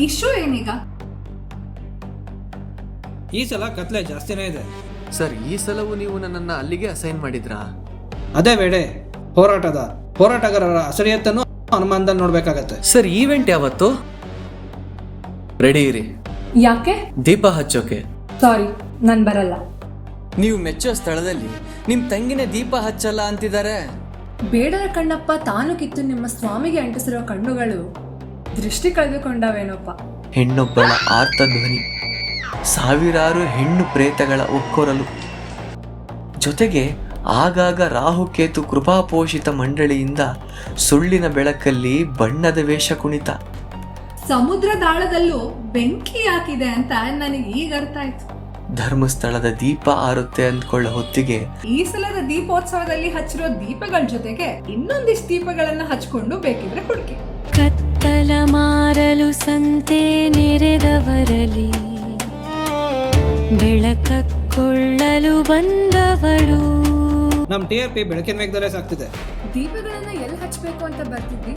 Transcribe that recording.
Issue ಏನೀಗ? ಈ ಸಲ ಕತ್ಲೆ ಜಾಸ್ತಿನೇ ಇದೆ. ಸರ್, ಈ ಸಲವೂ ನೀವು ನನ್ನನ್ನು ಅಲ್ಲಿಗೆ ಅಸೈನ್ ಮಾಡಿದ್ರಾ? ಅದೇ ಬೇಡ, ಹೋರಾಟಗಾರರ ಅಸಲಿಯತ್ತನ್ನು ಅನುಮಾನದಲ್ಲಿ ನೋಡ್ಬೇಕಾಗತ್ತೆ. ಸರ್, ಈವೆಂಟ್ ಯಾವತ್ತು? ರೆಡಿ ಇರಿ. ಯಾಕೆ? ದೀಪ ಹಚ್ಚೋಕೆ. ಸಾರಿ, ನಾನು ಬರಲ್ಲ. ನೀವು ಮೆಚ್ಚೋ ಸ್ಥಳದಲ್ಲಿ ನಿಮ್ ತಂಗಿನ ದೀಪ ಹಚ್ಚಲ್ಲ ಅಂತಿದ್ದಾರೆ. ಬೇಡರ ಕಣ್ಣಪ್ಪ ತಾನು ಕಿತ್ತು ನಿಮ್ಮ ಸ್ವಾಮಿಗೆ ಅಂಟಿಸಿರೋ ಕಣ್ಣುಗಳು ದೃಷ್ಟಿ ಕಳೆದುಕೊಂಡವೇನೋಪ್ಪ. ಹೆಣ್ಣೊಬ್ಬಳ ಆರ್ತ ಧ್ವನಿ, ಸಾವಿರಾರು ಹೆಣ್ಣು ಪ್ರೇತಗಳ ಒಕ್ಕೊರಲು, ಜೊತೆಗೆ ಆಗಾಗ ರಾಹುಕೇತು ಕೃಪಾಪೋಷಿತ ಮಂಡಳಿಯಿಂದ ಸುಳ್ಳಿನ ಬೆಳಕಲ್ಲಿ ಬಣ್ಣದ ವೇಷ ಕುಣಿತ. ಸಮುದ್ರದಾಳದಲ್ಲೂ ಬೆಂಕಿ ಯಾಕಿದೆ ಅಂತ ನನಗೆ ಈಗ ಅರ್ಥ ಆಯ್ತು. ಧರ್ಮಸ್ಥಳದ ದೀಪ ಆರುತ್ತೆ ಅಂದ್ಕೊಳ್ಳೋ ಹೊತ್ತಿಗೆ ಈ ಸಲದ ದೀಪೋತ್ಸವದಲ್ಲಿ ಹಚ್ಚಿರೋ ದೀಪಗಳ ಜೊತೆಗೆ ಇನ್ನೊಂದಿಷ್ಟು ದೀಪಗಳನ್ನ ಹಚ್ಕೊಂಡು ಬೇಕಿದ್ರೆ ಹುಡುಕಿ. ಕತ್ತಲ ಮಾರಲು ಸಂತೆ ನೆರೆದವರಲಿ ಬೆಳಕಕ್ಕೊಳ್ಳಲು ಬಂದವಳು. ನಮ್ಮ TRP ಬೆಳಕಿನ ವೇಗದಲ್ಲೇ ಸಾಕ್ತಿದೆ. ದೀಪಗಳನ್ನ ಎಲ್ಲಿ ಹಚ್ಬೇಕು ಅಂತ ಬರ್ತಿದ್ವಿ?